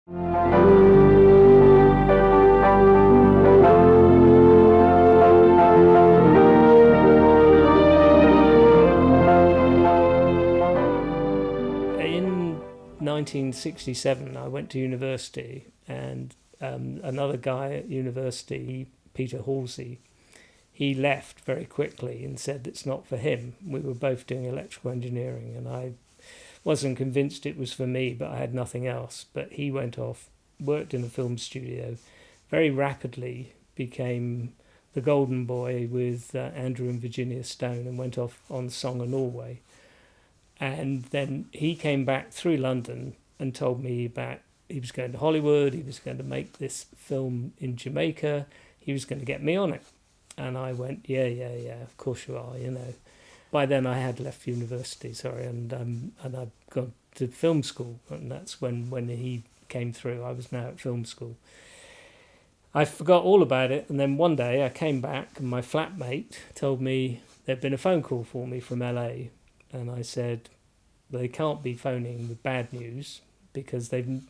In 1967, I went to university, and another guy at university, Peter Halsey, he left very quickly and said it's not for him. We were both doing electrical engineering, and I wasn't convinced it was for me, but I had nothing else. But he went off, worked in a film studio, very rapidly became the golden boy with Andrew and Virginia Stone, and went off on Song of Norway. And then he came back through London and told me about he was going to Hollywood, he was going to make this film in Jamaica, he was going to get me on it. And I went, yeah, of course you are, you know. By then I had left university, and I'd gone to film school, and that's when he came through. I was now at film school. I forgot all about it, and then one day I came back and my flatmate told me there'd been a phone call for me from LA, and I said, they can't be phoning with bad news because I've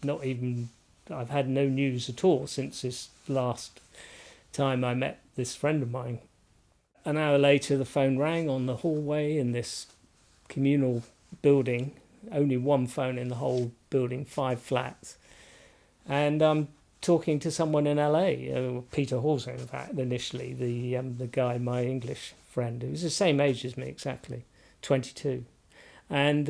had no news at all since this last time I met this friend of mine. An hour later, the phone rang on the hallway in this communal building, only one phone in the whole building, 5 flats. And I'm talking to someone in LA, Peter Halsey, in fact, initially, the guy, my English friend, who was the same age as me exactly, 22. And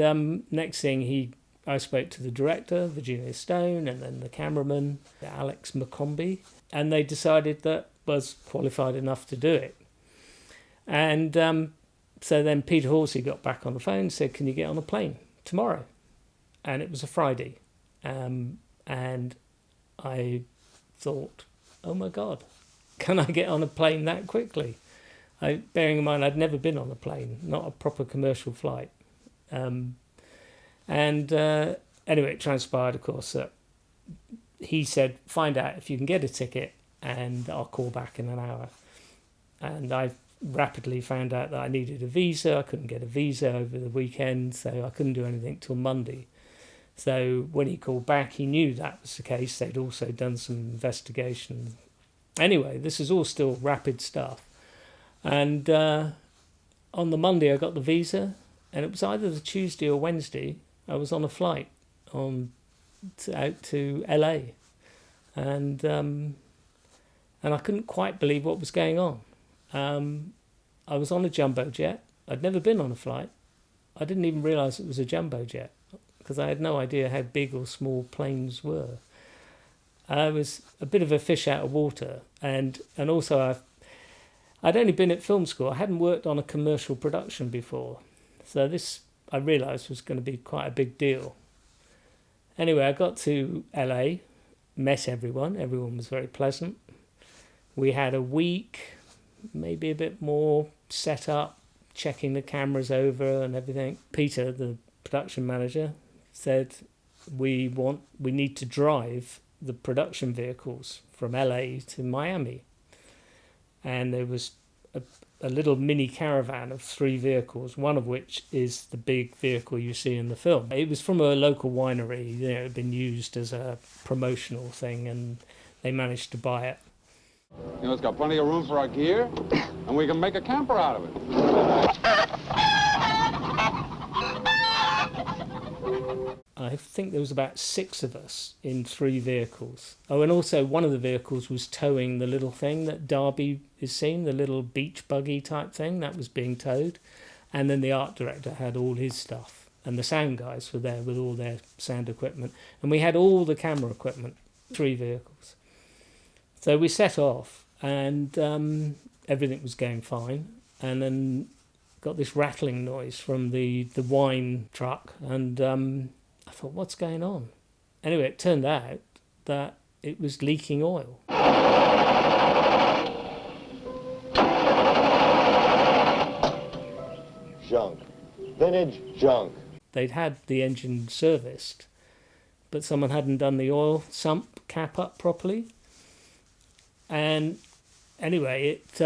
next thing, I spoke to the director, Virginia Stone, and then the cameraman, Alex McCombie, and they decided that was qualified enough to do it. And so then Peter Halsey got back on the phone and said, can you get on a plane tomorrow? And it was a Friday. And I thought, oh my God, can I get on a plane that quickly? Bearing in mind, I'd never been on a plane, not a proper commercial flight. Anyway, it transpired, of course, that he said, find out if you can get a ticket and I'll call back in an hour. And I rapidly found out that I needed a visa. I couldn't get a visa over the weekend, so I couldn't do anything till Monday. So when he called back, he knew that was the case. They'd also done some investigation. Anyway, this is all still rapid stuff. And on the Monday, I got the visa, and it was either the Tuesday or Wednesday. I was on a flight out to LA, and I couldn't quite believe what was going on. I was on a jumbo jet. I'd never been on a flight. I didn't even realise it was a jumbo jet because I had no idea how big or small planes were. I was a bit of a fish out of water, and also I'd only been at film school. I hadn't worked on a commercial production before, so this I realised was going to be quite a big deal. Anyway, I got to LA, met everyone. Everyone was very pleasant. We had a week, maybe a bit more, set up, checking the cameras over and everything. Peter, the production manager, said we need to drive the production vehicles from LA to Miami. And there was a little mini caravan of 3 vehicles, one of which is the big vehicle you see in the film. It was from a local winery, it had been used as a promotional thing, and they managed to buy it. It's got plenty of room for our gear, and we can make a camper out of it. I think there was about 6 of us in 3 vehicles. Oh, and also one of the vehicles was towing the little thing that Derby is seen, the little beach buggy type thing that was being towed. And then the art director had all his stuff. And the sound guys were there with all their sound equipment. And we had all the camera equipment, 3 vehicles. So we set off, and everything was going fine. And then got this rattling noise from the wine truck, and I thought, what's going on? Anyway, it turned out that it was leaking oil. Junk. Vintage junk. They'd had the engine serviced, but someone hadn't done the oil sump cap up properly. And anyway, it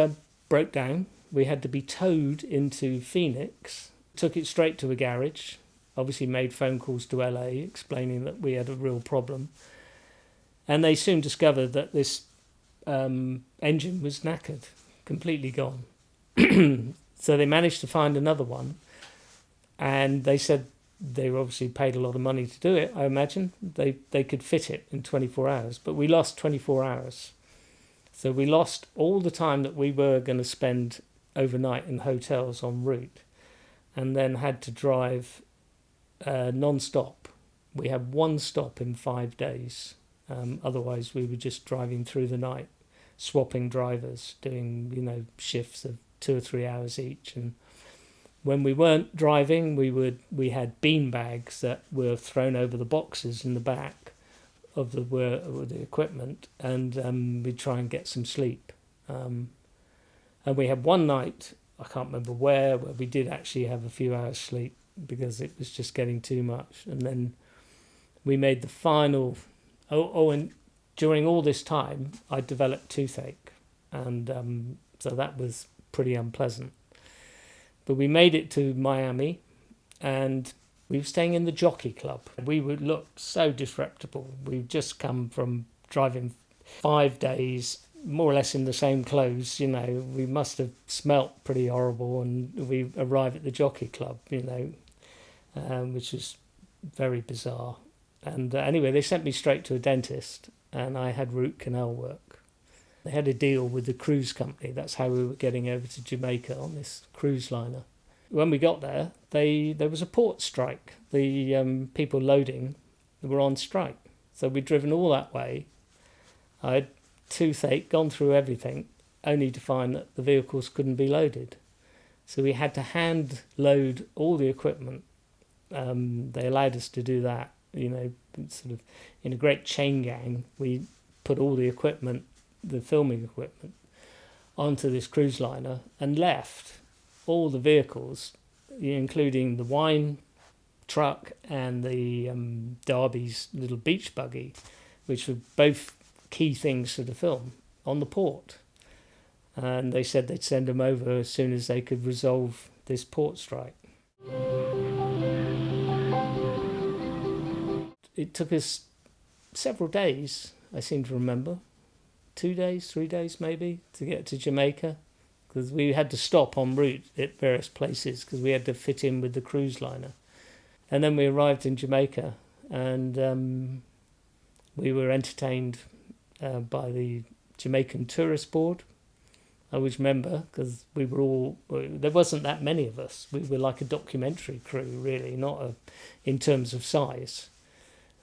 broke down. We had to be towed into Phoenix, took it straight to a garage, obviously made phone calls to LA explaining that we had a real problem. And they soon discovered that this engine was knackered, completely gone. So they managed to find another one, and they said they were obviously paid a lot of money to do it, I imagine. They could fit it in 24 hours, but we lost 24 hours. So we lost all the time that we were going to spend overnight in hotels en route, and then had to drive non-stop. We had one stop in 5 days. Otherwise, we were just driving through the night, swapping drivers, doing shifts of 2 or 3 hours each. And when we weren't driving, we had bean bags that were thrown over the boxes in the back of the equipment, and we'd try and get some sleep. And we had one night, I can't remember where we did actually have a few hours sleep because it was just getting too much. And then we made the final. And during all this time, I developed toothache, and so that was pretty unpleasant. But we made it to Miami, and we were staying in the Jockey Club. We would look so disreputable. We'd just come from driving 5 days, more or less in the same clothes. We must have smelt pretty horrible, and we arrived at the Jockey Club, which was very bizarre. And anyway, they sent me straight to a dentist, and I had root canal work. They had a deal with the cruise company. That's how we were getting over to Jamaica on this cruise liner. When we got there, there was a port strike. The people loading were on strike. So we'd driven all that way. I had toothache, gone through everything, only to find that the vehicles couldn't be loaded. So we had to hand load all the equipment. They allowed us to do that. Sort of in a great chain gang, we put all the equipment, the filming equipment, onto this cruise liner and left all the vehicles, including the wine truck and the Derby's little beach buggy, which were both key things for the film, on the port. And they said they'd send them over as soon as they could resolve this port strike. It took us several days, I seem to remember, 2 days, 3 days maybe, to get to Jamaica, because we had to stop en route at various places because we had to fit in with the cruise liner. And then we arrived in Jamaica, and we were entertained by the Jamaican Tourist Board. I always remember, because there wasn't that many of us. We were like a documentary crew, really, not in terms of size.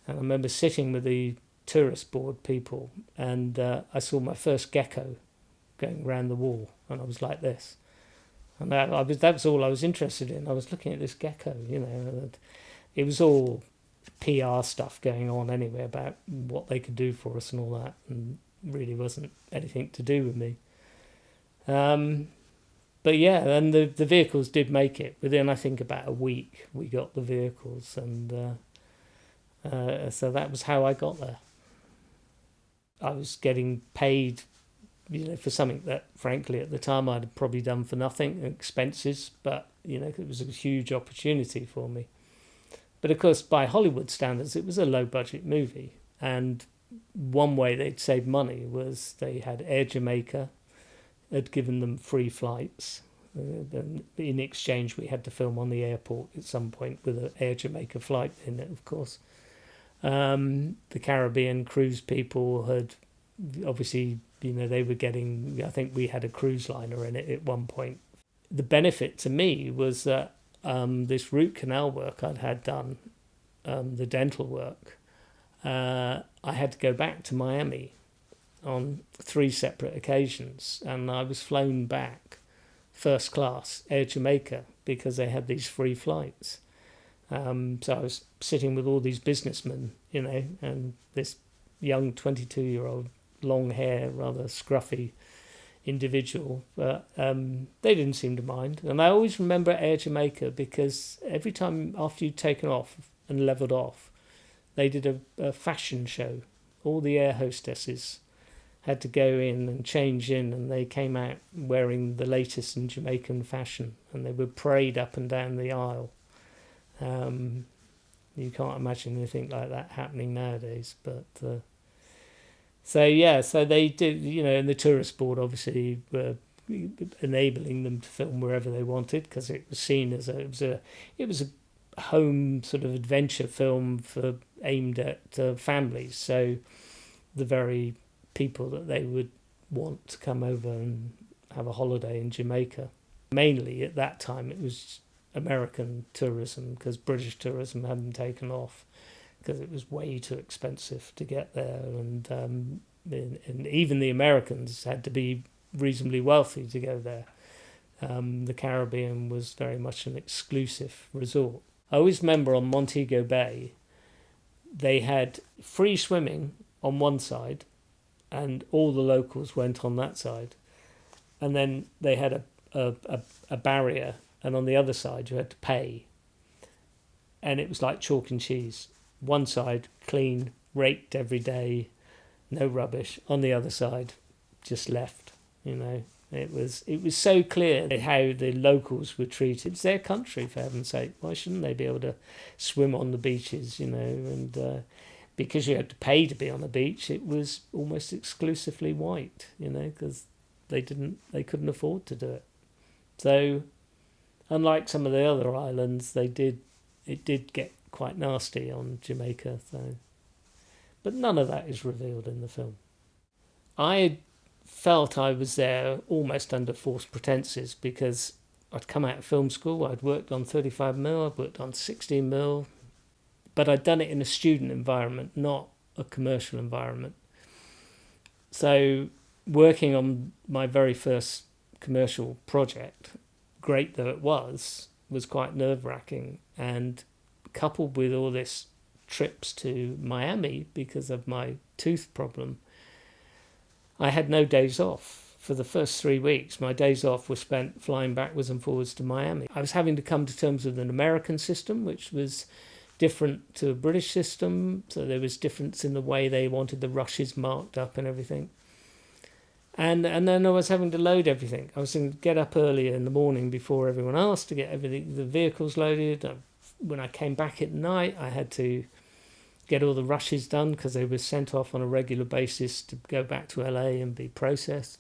And I remember sitting with the tourist board people, and I saw my first gecko going around the wall, and I was like this. And that was all I was interested in. I was looking at this gecko, It was all PR stuff going on anyway about what they could do for us and all that, and really wasn't anything to do with me. But yeah, and the vehicles did make it. Within, I think, about a week, we got the vehicles, and so that was how I got there. I was getting paid, for something that, frankly, at the time I'd have probably done for nothing, expenses, but, it was a huge opportunity for me. But, of course, by Hollywood standards, it was a low-budget movie, and one way they'd save money was they had Air Jamaica had given them free flights. In exchange, we had to film on the airport at some point with an Air Jamaica flight in it, of course. The Caribbean cruise people had obviously, they were getting, I think we had a cruise liner in it at one point. The benefit to me was that this root canal work I'd had done, the dental work, I had to go back to Miami on 3 separate occasions, and I was flown back first class Air Jamaica because they had these free flights. So I was sitting with all these businessmen, and this young 22-year-old, long hair, rather scruffy individual, but they didn't seem to mind. And I always remember Air Jamaica because every time after you'd taken off and levelled off, they did a fashion show. All the air hostesses had to go in and change in, and they came out wearing the latest in Jamaican fashion, and they were parade up and down the aisle. You can't imagine anything like that happening nowadays, but So yeah, so they did, and the tourist board obviously were enabling them to film wherever they wanted because it was seen as it was a home sort of adventure film aimed at families. So the very people that they would want to come over and have a holiday in Jamaica. Mainly at that time it was American tourism because British tourism hadn't taken off because it was way too expensive to get there, and even the Americans had to be reasonably wealthy to go there. The Caribbean was very much an exclusive resort. I always remember on Montego Bay they had free swimming on one side and all the locals went on that side, and then they had a barrier, and on the other side you had to pay, and it was like chalk and cheese. One side clean, raked every day, no rubbish. On the other side, just left. It was so clear how the locals were treated. It's their country, for heaven's sake. Why shouldn't they be able to swim on the beaches? And because you had to pay to be on the beach, it was almost exclusively white. Because they couldn't afford to do it. So, unlike some of the other islands, it did get quite nasty on Jamaica. But none of that is revealed in the film. I felt I was there almost under false pretenses because I'd come out of film school, I'd worked on 35mm, I'd worked on 16mm, but I'd done it in a student environment, not a commercial environment. So working on my very first commercial project, great though it was quite nerve-wracking, and coupled with all this trips to Miami because of my tooth problem, I had no days off. For the first 3 weeks, my days off were spent flying backwards and forwards to Miami. I was having to come to terms with an American system, which was different to a British system, so there was difference in the way they wanted the rushes marked up and everything. And then I was having to load everything. I was going to get up early in the morning before everyone else to get the vehicles loaded. When I came back at night, I had to get all the rushes done because they were sent off on a regular basis to go back to LA and be processed.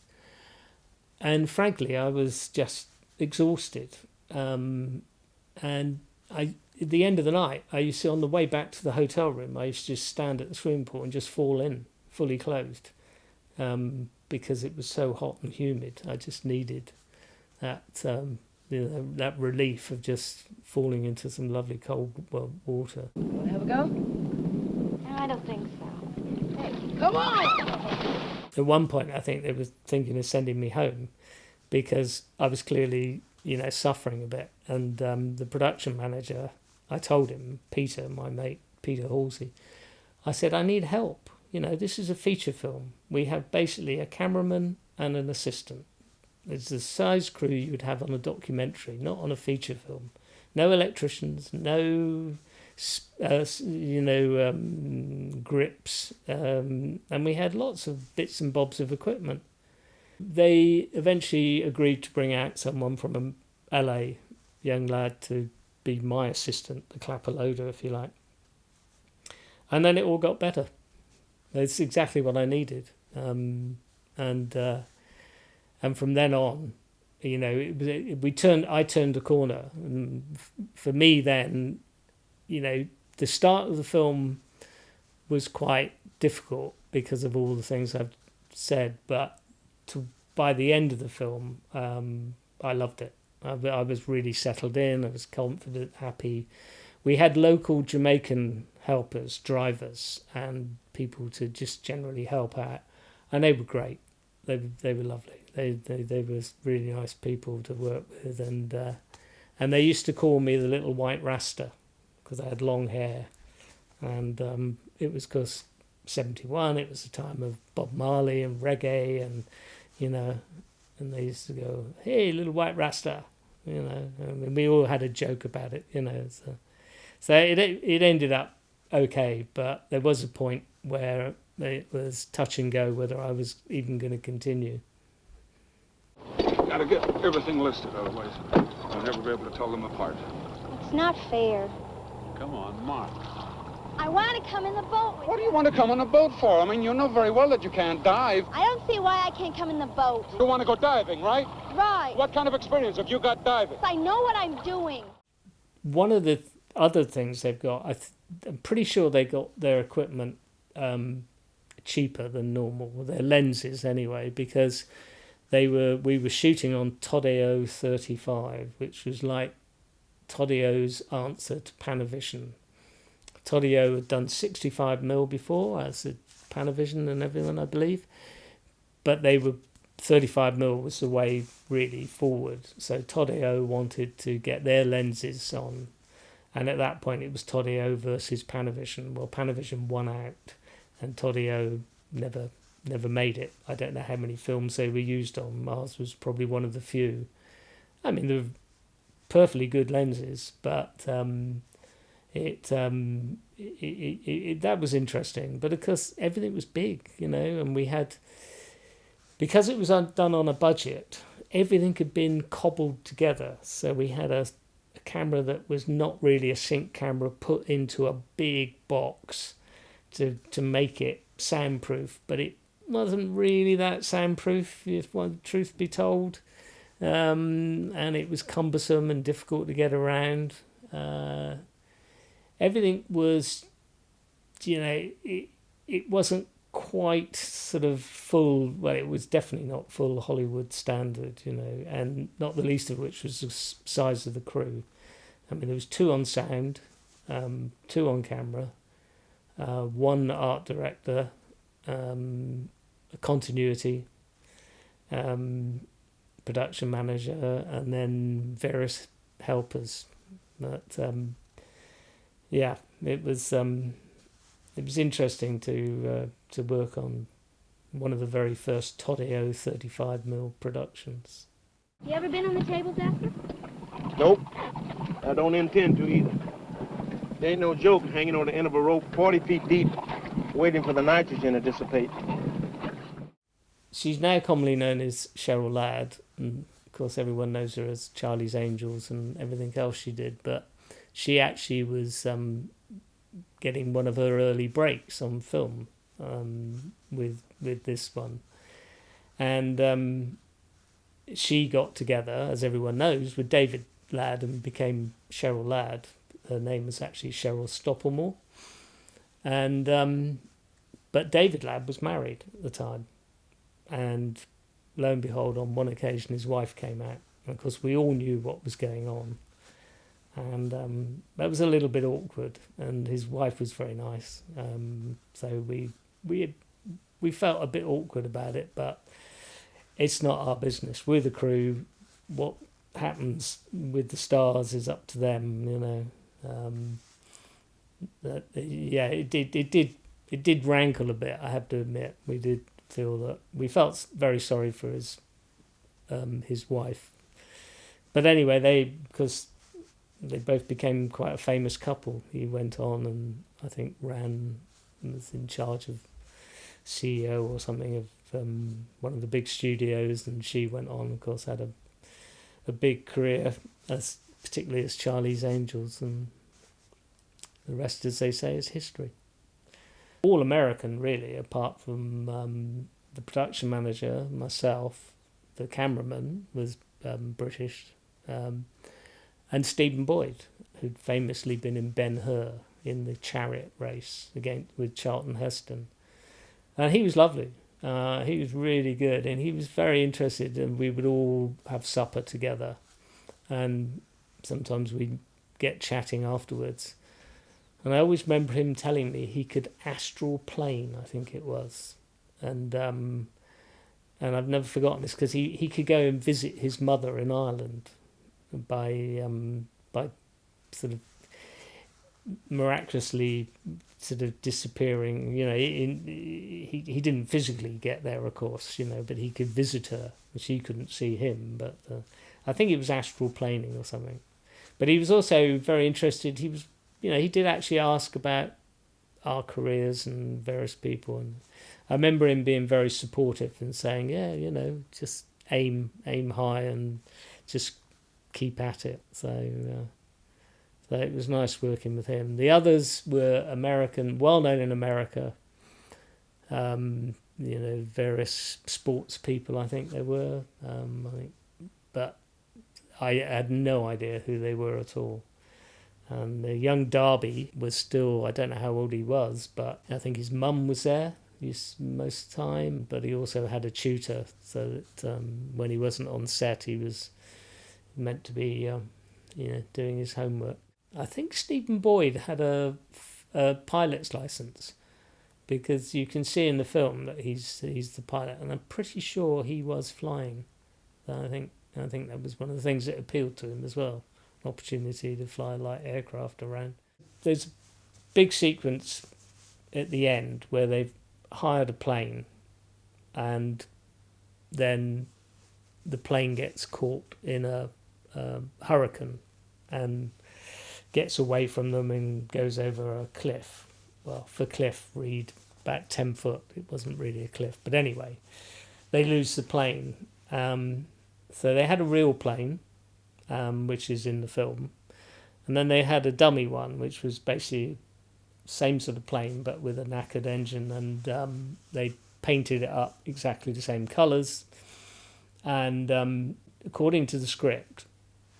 And frankly, I was just exhausted. And at the end of the night, I used to, on the way back to the hotel room, I used to just stand at the swimming pool and just fall in, fully clothed, because it was so hot and humid. I just needed that that relief of just falling into some lovely cold water. Want to have a go? No, I don't think so. Hey, come on! At one point, I think they were thinking of sending me home because I was clearly, suffering a bit. And the production manager, I told him, Peter, my mate, Peter Halsey, I said, I need help. This is a feature film. We have basically a cameraman and an assistant. It's the size crew you would have on a documentary, not on a feature film. No electricians, no, grips, and we had lots of bits and bobs of equipment. They eventually agreed to bring out someone from LA, young lad, to be my assistant, the clapper loader, if you like. And then it all got better. It's exactly what I needed, and from then on, I turned a corner, and for me then, the start of the film was quite difficult because of all the things I've said, but by the end of the film, I loved it. I was really settled in. I was confident, happy. We had local Jamaican helpers, drivers, and people to just generally help out, and they were great. They were lovely. They were really nice people to work with, and they used to call me the little white Rasta because I had long hair, and it was because 71. It was the time of Bob Marley and reggae, and and they used to go, "Hey, little white Rasta," I mean, we all had a joke about it, So it ended up okay, but there was a point where it was touch and go whether I was even going to continue. Gotta get everything listed, otherwise I'll never be able to tell them apart. It's not fair. Come on, Mark. I want to come in the boat with What do you want to come on a boat for? I mean, you know very well that you can't dive. I don't see why I can't come in the boat. You want to go diving, right? Right. What kind of experience have you got diving? I know what I'm doing. One of the other things they've got, I'm pretty sure they got their equipment cheaper than normal, their lenses anyway, because we were shooting on Todd-AO 35, which was like Todd-AO's answer to Panavision. Todd-AO had done 65mm before, as did Panavision and everyone, I believe, but 35mm was the way really forward. So Todd-AO wanted to get their lenses on, and at that point it was Todd-AO versus Panavision. Well, Panavision won out, and Todd-AO never made it. I don't know how many films they were used on. Ours was probably one of the few. I mean, they were perfectly good lenses, but that was interesting. But of course, everything was big, and we had, because it was done on a budget, everything had been cobbled together. So we had a camera that was not really a sync camera put into a big box to make it soundproof, but it wasn't really that soundproof, if one truth be told, and it was cumbersome and difficult to get around. Everything was, it wasn't quite sort of full. Well, it was definitely not full Hollywood standard, and not the least of which was the size of the crew. I mean, there was 2 on sound, 2 on camera, 1 art director, a continuity, production manager, and then various helpers. But it was interesting to work on one of the very first Todd-AO 35mm productions. You ever been on the table, Zephyr? Nope. I don't intend to either. There ain't no joke hanging on the end of a rope 40 feet deep, waiting for the nitrogen to dissipate. She's now commonly known as Cheryl Ladd, and of course everyone knows her as Charlie's Angels and everything else she did, but she actually was getting one of her early breaks on film with this one. And she got together, as everyone knows, with David Ladd and became Cheryl Ladd. Her name was actually Cheryl Stoppelmore. And but David Ladd was married at the time. And lo and behold, on one occasion his wife came out. And of course we all knew what was going on. And that was a little bit awkward. And his wife was very nice. So we felt a bit awkward about it, but it's not our business. We're the crew. What happens with the stars is up to them, it did rankle a bit, I have to admit. We did feel that we felt very sorry for his wife. But anyway, because they both became quite a famous couple. He went on and I think was in charge of CEO or something of one of the big studios, and she went on, of course, had a big career, particularly as Charlie's Angels, and the rest, as they say, is history. All American, really, apart from the production manager, myself. The cameraman was British, and Stephen Boyd, who'd famously been in Ben-Hur in the chariot race with Charlton Heston. And he was lovely. He was really good, and he was very interested, and we would all have supper together, and sometimes we'd get chatting afterwards. And I always remember him telling me he could astral plane, I think it was, and I've never forgotten this, because he could go and visit his mother in Ireland by sort of miraculously sort of disappearing. He didn't physically get there, of course, but he could visit her. She couldn't see him, but I think it was astral planing or something. But he was also very interested. He was, he did actually ask about our careers and various people, and I remember him being very supportive and saying, just aim high and just keep at it. So So it was nice working with him. The others were American, well known in America. Various sports people, I think they were. But I had no idea who they were at all. And the young Darby was still, I don't know how old he was, but I think his mum was there most of the time, but he also had a tutor, so that when he wasn't on set, he was meant to be, doing his homework. I think Stephen Boyd had a pilot's license, because you can see in the film that he's the pilot, and I'm pretty sure he was flying. I think that was one of the things that appealed to him as well. Opportunity to fly light aircraft around. There's a big sequence at the end where they've hired a plane, and then the plane gets caught in a hurricane and gets away from them and goes over a cliff. Well, for cliff, read about 10 foot. It wasn't really a cliff, but anyway, they lose the plane. So they had a real plane, which is in the film, and then they had a dummy one, which was basically same sort of plane but with a knackered engine, and they painted it up exactly the same colours, and according to the script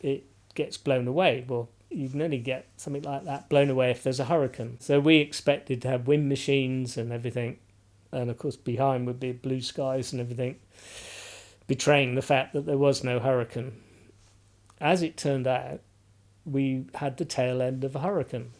it gets blown away. Well, you can only get something like that blown away if there's a hurricane. So we expected to have wind machines and everything, and of course behind would be blue skies and everything, betraying the fact that there was no hurricane. As it turned out, we had the tail end of a hurricane,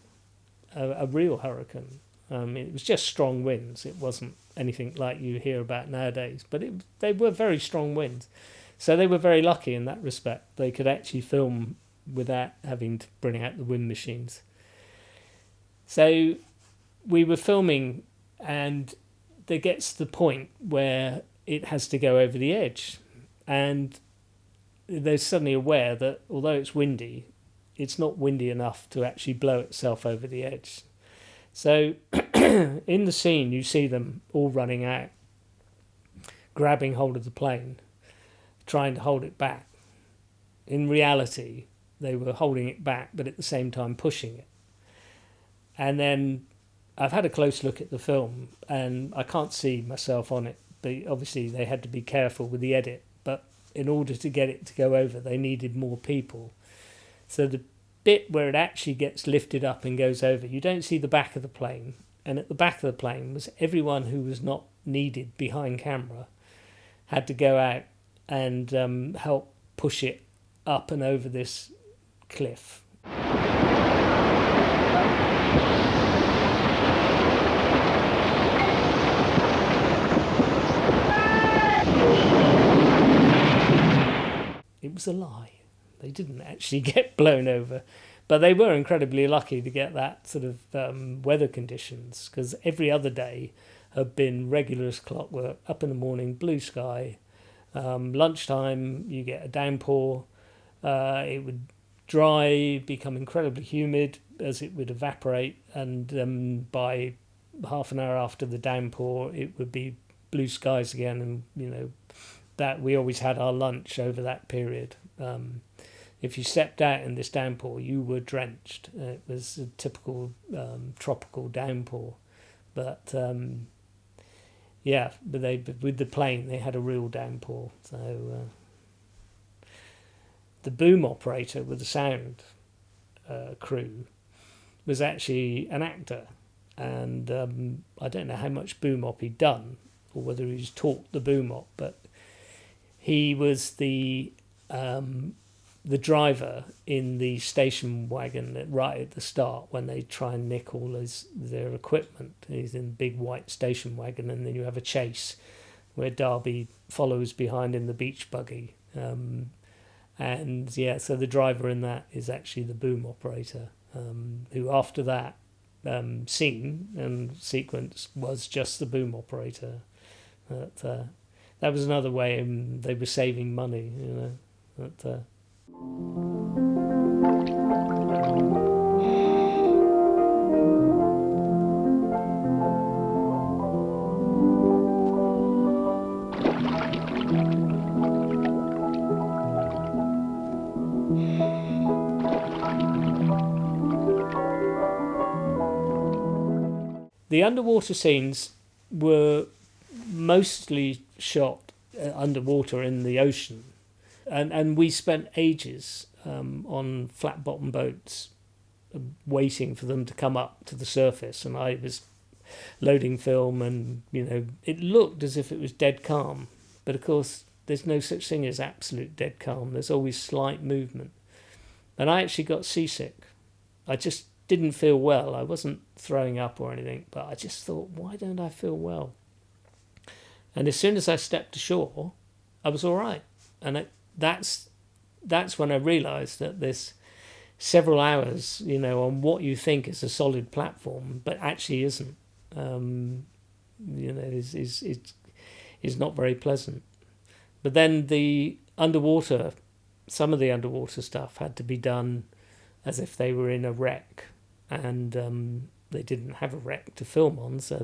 a real hurricane. It was just strong winds. It wasn't anything like you hear about nowadays, but they were very strong winds. So they were very lucky in that respect. They could actually film without having to bring out the wind machines. So we were filming, and there gets to the point where it has to go over the edge, and they're suddenly aware that although it's windy, it's not windy enough to actually blow itself over the edge. So in the scene you see them all running out, grabbing hold of the plane, trying to hold it back. In reality they were holding it back, but at the same time pushing it. And then I've had a close look at the film, and I can't see myself on it, but obviously they had to be careful with the edit. But in order to get it to go over, they needed more people. So the bit where it actually gets lifted up and goes over, you don't see the back of the plane. And at the back of the plane was everyone who was not needed behind camera had to go out and help push it up and over this cliff. It was a lie. They didn't actually get blown over, but they were incredibly lucky to get that sort of weather conditions, because every other day had been regular as clockwork. Up in the morning, blue sky. Lunchtime, you get a downpour. It would dry, become incredibly humid as it would evaporate, and by half an hour after the downpour, it would be blue skies again, and that we always had our lunch over that period. If you stepped out in this downpour, you were drenched. It was a typical tropical downpour. But with the plane, they had a real downpour. So the boom operator with the sound crew was actually an actor. And I don't know how much boom op he'd done, or whether he was taught the boom op, but he was the driver in the station wagon right at the start when they try and nick all their equipment. He's in the big white station wagon, and then you have a chase where Darby follows behind in the beach buggy. So the driver in that is actually the boom operator, who after that scene and sequence was just the boom operator. That was another way they were saving money, The underwater scenes were mostly shot underwater in the ocean, and we spent ages on flat bottom boats waiting for them to come up to the surface, and I was loading film, and it looked as if it was dead calm, but of course there's no such thing as absolute dead calm. There's always slight movement, and I actually got seasick. I just didn't feel well. I wasn't throwing up or anything, but I just thought, why don't I feel well? And as soon as I stepped ashore, I was all right. And that's when I realised that this several hours, on what you think is a solid platform, but actually isn't, is not very pleasant. But then some of the underwater stuff had to be done as if they were in a wreck, and they didn't have a wreck to film on, so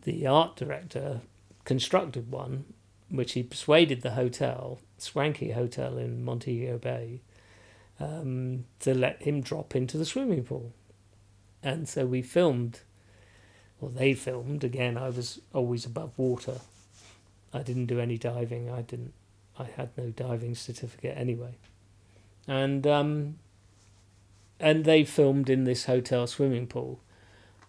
the art director constructed one, which he persuaded the hotel, swanky hotel in Montego Bay, to let him drop into the swimming pool. And so they filmed. Again, I was always above water. I didn't do any diving. I had no diving certificate anyway. And they filmed in this hotel swimming pool.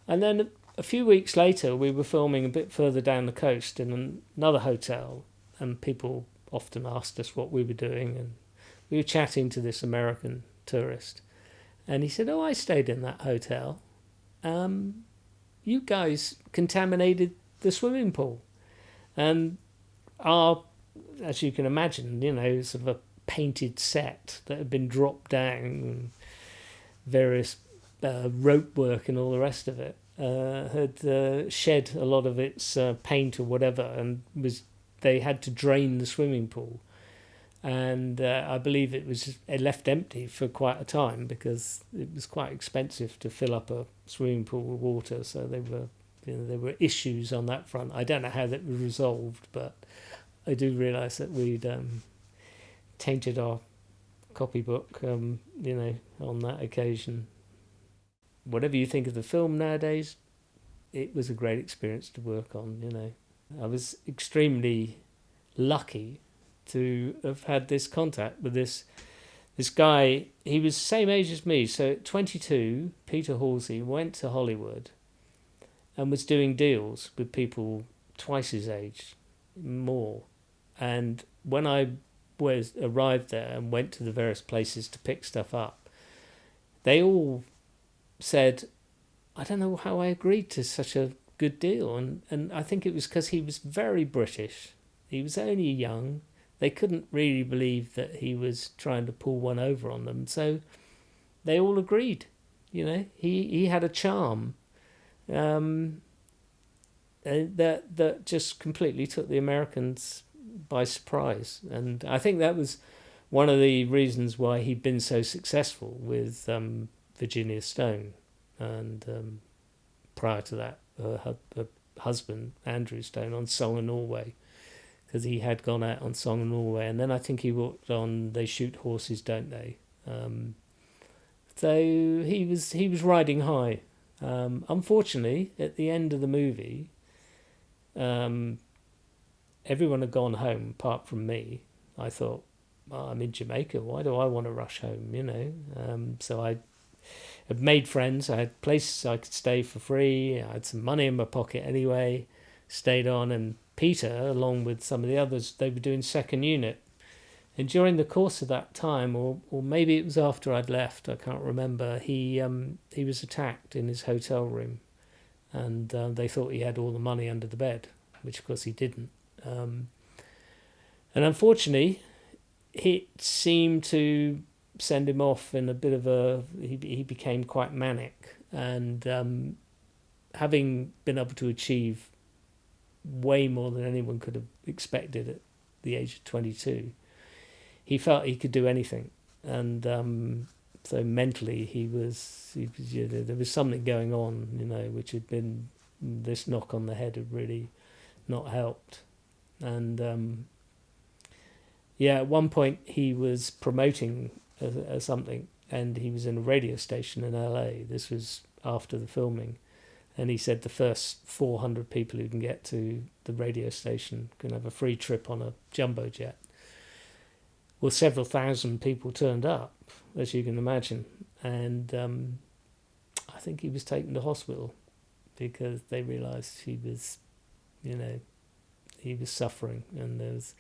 And then a few weeks later, we were filming a bit further down the coast in another hotel, and people often asked us what we were doing, and we were chatting to this American tourist, and he said, "Oh, I stayed in that hotel. You guys contaminated the swimming pool." And as you can imagine, sort of a painted set that had been dropped down, various rope work and all the rest of it, had shed a lot of its paint or whatever, and they had to drain the swimming pool. And I believe it was left empty for quite a time because it was quite expensive to fill up a swimming pool with water. So there were issues on that front. I don't know how that was resolved, but I do realise that we'd tainted our copybook, on that occasion. Whatever you think of the film nowadays, it was a great experience to work on. I was extremely lucky to have had this contact with this guy. He was the same age as me, so at 22, Peter Halsey went to Hollywood and was doing deals with people twice his age, more. And when I arrived there and went to the various places to pick stuff up, they all said, "I don't know how I agreed to such a good deal." And I think it was because he was very British. He was only young. They couldn't really believe that he was trying to pull one over on them. So they all agreed. He had a charm that just completely took the Americans by surprise. And I think that was one of the reasons why he'd been so successful with Virginia Stone. And prior to that, her husband, Andrew Stone, on Song of Norway, because he had gone out on Song of Norway. And then I think he worked on They Shoot Horses, Don't They? So he was riding high. Unfortunately, at the end of the movie, everyone had gone home apart from me. I thought, I'm in Jamaica. Why do I want to rush home? So I had made friends. I had places I could stay for free. I had some money in my pocket anyway. Stayed on, and Peter, along with some of the others, they were doing second unit. And during the course of that time, or maybe it was after I'd left, I can't remember, he was attacked in his hotel room, and they thought he had all the money under the bed, which of course he didn't. And unfortunately, it seemed to send him off in a bit of a... He became quite manic, and having been able to achieve way more than anyone could have expected at the age of 22, he felt he could do anything. And so mentally he was there was something going on, which had been... This knock on the head had really not helped. And at one point he was promoting something, and he was in a radio station in LA. This was after the filming, And he said the first 400 people who can get to the radio station can have a free trip on a jumbo jet. Well, several thousand people turned up, as you can imagine. And I think he was taken to hospital because they realised he was, he was suffering. And there was,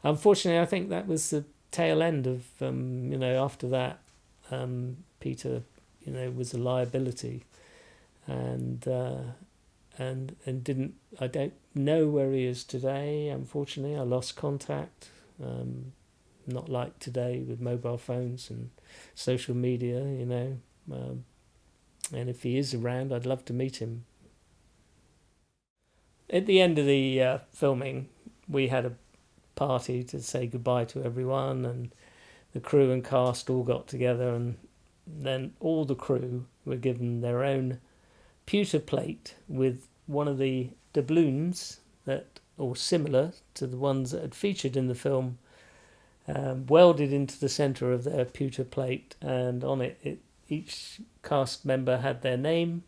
unfortunately, I think that was the tail end of, after that, Peter, was a liability. And didn't, I don't know where he is today, unfortunately. I lost contact, not like today with mobile phones and social media, and if he is around, I'd love to meet him. At the end of the filming, we had a party to say goodbye to everyone, and the crew and cast all got together, and then all the crew were given their own pewter plate with one of the doubloons that, or similar to the ones that had featured in the film, welded into the centre of their pewter plate, and on it, each cast member had their name,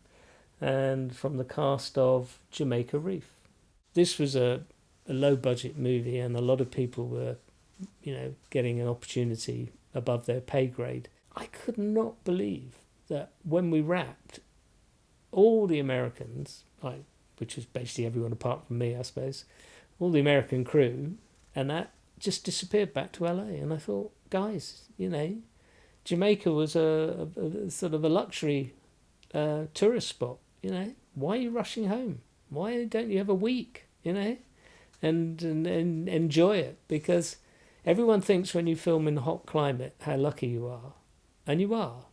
and from the cast of Jamaica Reef. This was a low budget movie, and a lot of people were, getting an opportunity above their pay grade. I could not believe that when we wrapped, all the Americans, which was basically everyone apart from me, I suppose, all the American crew, and that just disappeared back to LA. And I thought, guys, Jamaica was a sort of a luxury tourist spot. Why are you rushing home? Why don't you have a week? And enjoy it, because everyone thinks when you film in a hot climate how lucky you are, and you are,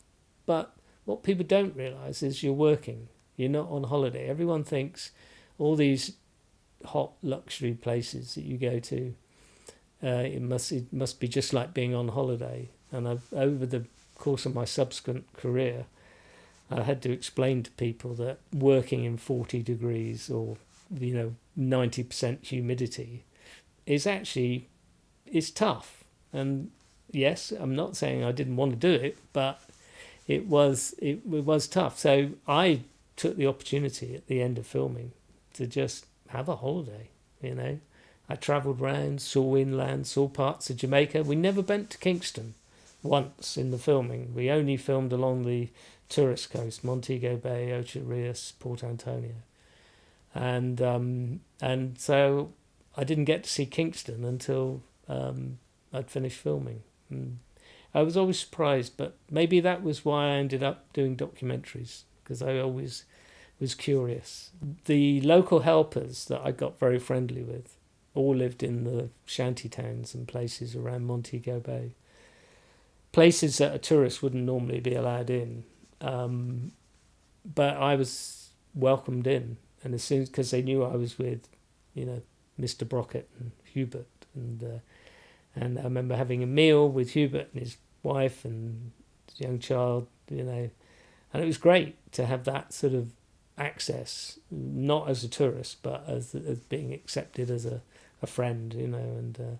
but what people don't realise is you're working. You're not on holiday. Everyone thinks all these hot luxury places that you go to, it must be just like being on holiday. And over the course of my subsequent career, I had to explain to people that working in 40 degrees or 90% humidity is tough. And yes, I'm not saying I didn't want to do it, but it was tough. So I took the opportunity at the end of filming to just have a holiday. I travelled around, saw inland, saw parts of Jamaica. We never went to Kingston once in the filming. We only filmed along the tourist coast, Montego Bay, Ocho Rios, Port Antonio, and so I didn't get to see Kingston until I'd finished filming. And I was always surprised, but maybe that was why I ended up doing documentaries, because I always was curious. The local helpers that I got very friendly with all lived in the shanty towns and places around Montego Bay, places that a tourist wouldn't normally be allowed in. But I was welcomed in, and as soon because they knew I was with, Mr. Brockett and Hubert, and I remember having a meal with Hubert and his wife and his young child, and it was great to have that sort of access, not as a tourist, but as being accepted as a friend, and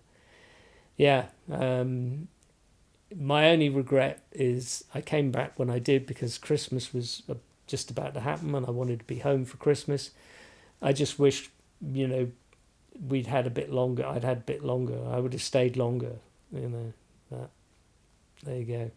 my only regret is I came back when I did, because Christmas was just about to happen and I wanted to be home for Christmas. I just wished, we'd had a bit longer. I'd had a bit longer. I would have stayed longer, but there you go.